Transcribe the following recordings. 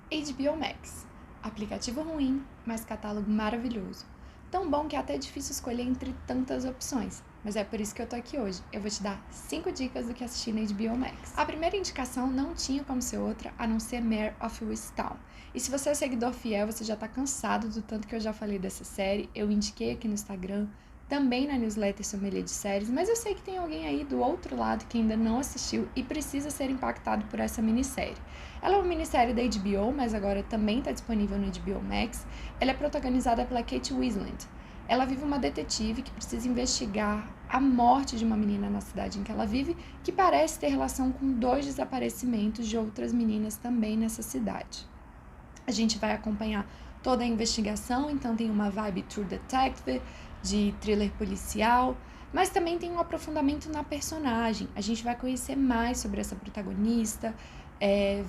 HBO Max. Aplicativo ruim, mas catálogo maravilhoso. Tão bom que é até difícil escolher entre tantas opções. Mas é por isso que eu tô aqui hoje. Eu vou te dar 5 dicas do que assistir na HBO Max. A primeira indicação não tinha como ser outra a não ser Mare of Easttown. E se você é seguidor fiel, você já tá cansado do tanto que eu já falei dessa série. Eu indiquei aqui no Instagram, também na newsletter Sommelier de Séries, mas eu sei que tem alguém aí do outro lado que ainda não assistiu e precisa ser impactado por essa minissérie. Ela é uma minissérie da HBO, mas agora também está disponível no HBO Max. Ela é protagonizada pela Kate Winslet. Ela vive uma detetive que precisa investigar a morte de uma menina na cidade em que ela vive, que parece ter relação com 2 desaparecimentos de outras meninas também nessa cidade. A gente vai acompanhar toda a investigação, então tem uma vibe True Detective, de thriller policial, mas também tem um aprofundamento na personagem. A gente vai conhecer mais sobre essa protagonista,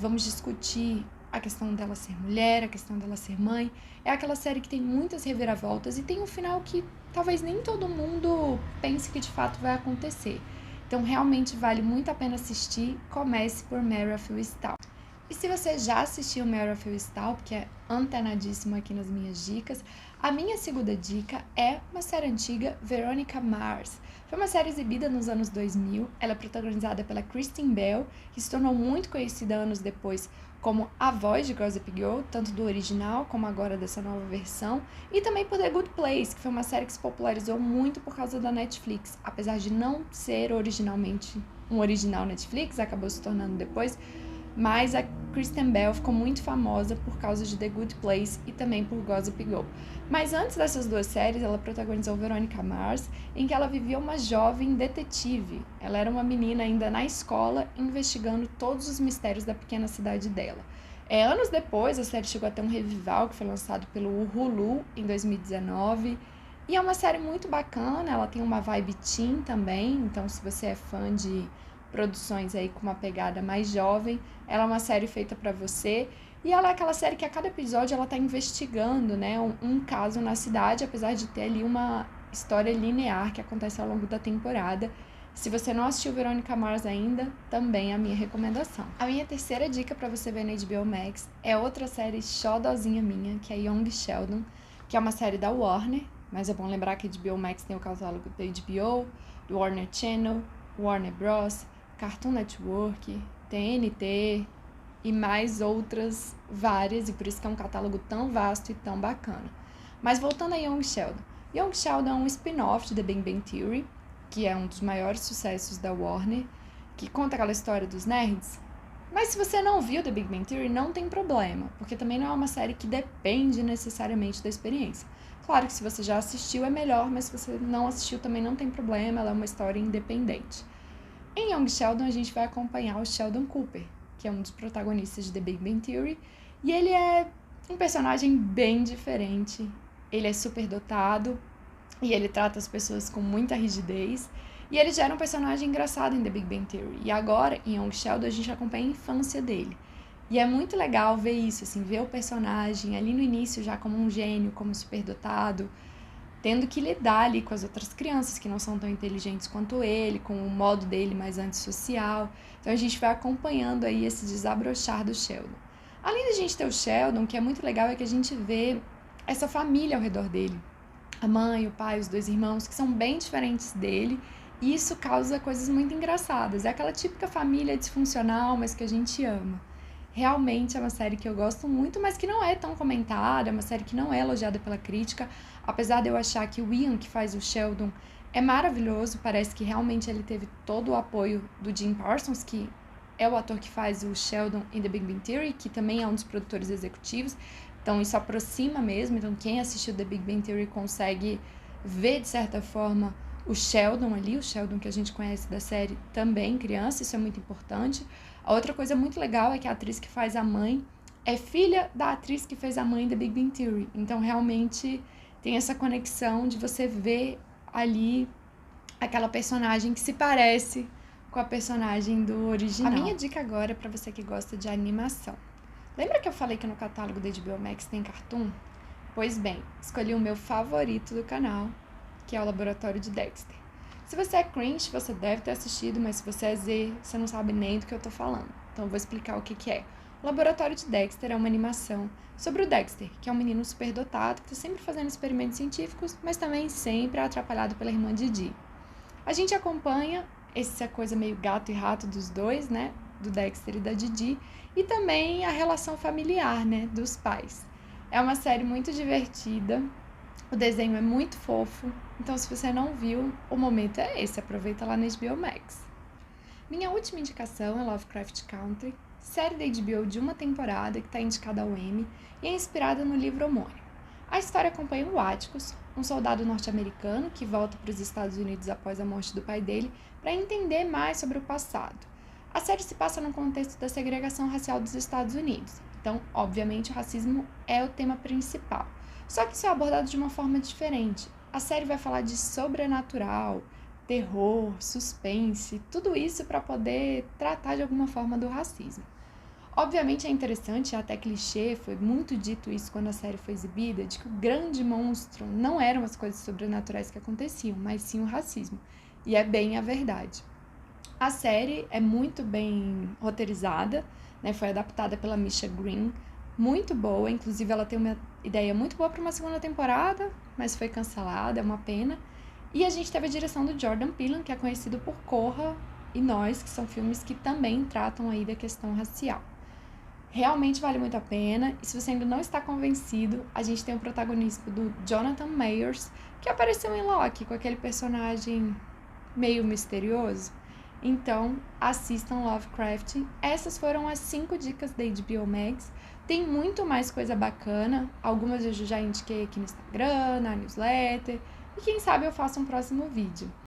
vamos discutir a questão dela ser mulher, a questão dela ser mãe. É aquela série que tem muitas reviravoltas e tem um final que talvez nem todo mundo pense que de fato vai acontecer. Então realmente vale muito a pena assistir. Comece por Mare of Easttown. E se você já assistiu Mare of Easttown, porque é antenadíssimo aqui nas minhas dicas, a minha segunda dica é uma série antiga, Veronica Mars. Foi uma série exibida nos anos 2000, ela é protagonizada pela Kristen Bell, que se tornou muito conhecida anos depois como a voz de Gossip Girl, tanto do original como agora dessa nova versão, e também por The Good Place, que foi uma série que se popularizou muito por causa da Netflix, apesar de não ser originalmente um original Netflix, acabou se tornando depois, mas a Kristen Bell ficou muito famosa por causa de The Good Place e também por Gossip Girl. Mas antes dessas 2 séries, ela protagonizou Veronica Mars, em que ela vivia uma jovem detetive. Ela era uma menina ainda na escola, investigando todos os mistérios da pequena cidade dela. Anos depois, a série chegou a ter um revival que foi lançado pelo Hulu em 2019. E é uma série muito bacana, ela tem uma vibe teen também, então se você é fã de produções aí com uma pegada mais jovem, ela é uma série feita para você, e ela é aquela série que a cada episódio ela tá investigando, né, um caso na cidade, apesar de ter ali uma história linear que acontece ao longo da temporada. Se você não assistiu Veronica Mars ainda, também é a minha recomendação. A minha terceira dica para você ver na HBO Max é outra série xodozinha minha, que é Young Sheldon, que é uma série da Warner, mas é bom lembrar que a HBO Max tem o catálogo da HBO, do Warner Channel, Warner Bros., Cartoon Network, TNT e mais outras várias, e por isso que é um catálogo tão vasto e tão bacana. Mas voltando a Young Sheldon. Young Sheldon é um spin-off de The Big Bang Theory, que é um dos maiores sucessos da Warner, que conta aquela história dos nerds. Mas se você não viu The Big Bang Theory, não tem problema, porque também não é uma série que depende necessariamente da experiência. Claro que se você já assistiu é melhor, mas se você não assistiu também não tem problema, ela é uma história independente. Em Young Sheldon, a gente vai acompanhar o Sheldon Cooper, que é um dos protagonistas de The Big Bang Theory, e ele é um personagem bem diferente. Ele é superdotado e ele trata as pessoas com muita rigidez, e ele já era um personagem engraçado em The Big Bang Theory. E agora, em Young Sheldon, a gente acompanha a infância dele. E é muito legal ver isso, assim, ver o personagem ali no início já como um gênio, como superdotado, tendo que lidar ali com as outras crianças que não são tão inteligentes quanto ele, com o modo dele mais antissocial. Então a gente vai acompanhando aí esse desabrochar do Sheldon. Além da gente ter o Sheldon, o que é muito legal é que a gente vê essa família ao redor dele. A mãe, o pai, os 2 irmãos, que são bem diferentes dele, e isso causa coisas muito engraçadas. É aquela típica família disfuncional, mas que a gente ama. Realmente é uma série que eu gosto muito, mas que não é tão comentada, é uma série que não é elogiada pela crítica, apesar de eu achar que o Ian, que faz o Sheldon, é maravilhoso, parece que realmente ele teve todo o apoio do Jim Parsons, que é o ator que faz o Sheldon em The Big Bang Theory, que também é um dos produtores executivos, então isso aproxima mesmo, então quem assistiu The Big Bang Theory consegue ver, de certa forma, o Sheldon ali, o Sheldon que a gente conhece da série também, criança, isso é muito importante. A outra coisa muito legal é que a atriz que faz a mãe é filha da atriz que fez a mãe da Big Bang Theory. Então, realmente, tem essa conexão de você ver ali aquela personagem que se parece com a personagem do original. A minha dica agora é pra você que gosta de animação. Lembra que eu falei que no catálogo da HBO Max tem cartoon? Pois bem, escolhi o meu favorito do canal, que é o Laboratório de Dexter. Se você é cringe, você deve ter assistido, mas se você é Z, você não sabe nem do que eu tô falando. Então eu vou explicar o que é. O Laboratório de Dexter é uma animação sobre o Dexter, que é um menino superdotado que está sempre fazendo experimentos científicos, mas também sempre é atrapalhado pela irmã Didi. A gente acompanha essa coisa meio gato e rato dos dois, né? Do Dexter e da Didi, e também a relação familiar, né? Dos pais. É uma série muito divertida, o desenho é muito fofo, então se você não viu, o momento é esse, aproveita lá na HBO Max. Minha última indicação é Lovecraft Country, série da HBO de uma temporada que está indicada ao Emmy e é inspirada no livro homônimo. A história acompanha o Atticus, um soldado norte-americano que volta para os Estados Unidos após a morte do pai dele para entender mais sobre o passado. A série se passa no contexto da segregação racial dos Estados Unidos, então, obviamente, o racismo é o tema principal. Só que isso é abordado de uma forma diferente. A série vai falar de sobrenatural, terror, suspense, tudo isso para poder tratar de alguma forma do racismo. Obviamente é interessante, até clichê, foi muito dito isso quando a série foi exibida, de que o grande monstro não eram as coisas sobrenaturais que aconteciam, mas sim o racismo. E é bem a verdade. A série é muito bem roteirizada, né? Foi adaptada pela Misha Green, muito boa, inclusive ela tem uma ideia muito boa para uma segunda temporada, mas foi cancelada, é uma pena. E a gente teve a direção do Jordan Peele, que é conhecido por Corra e Nós, que são filmes que também tratam aí da questão racial. Realmente vale muito a pena, e se você ainda não está convencido, a gente tem o protagonismo do Jonathan Majors, que apareceu em Loki, com aquele personagem meio misterioso. Então, assistam Lovecraft. Essas foram as 5 dicas da HBO Max. Tem muito mais coisa bacana. Algumas eu já indiquei aqui no Instagram, na newsletter. E quem sabe eu faço um próximo vídeo.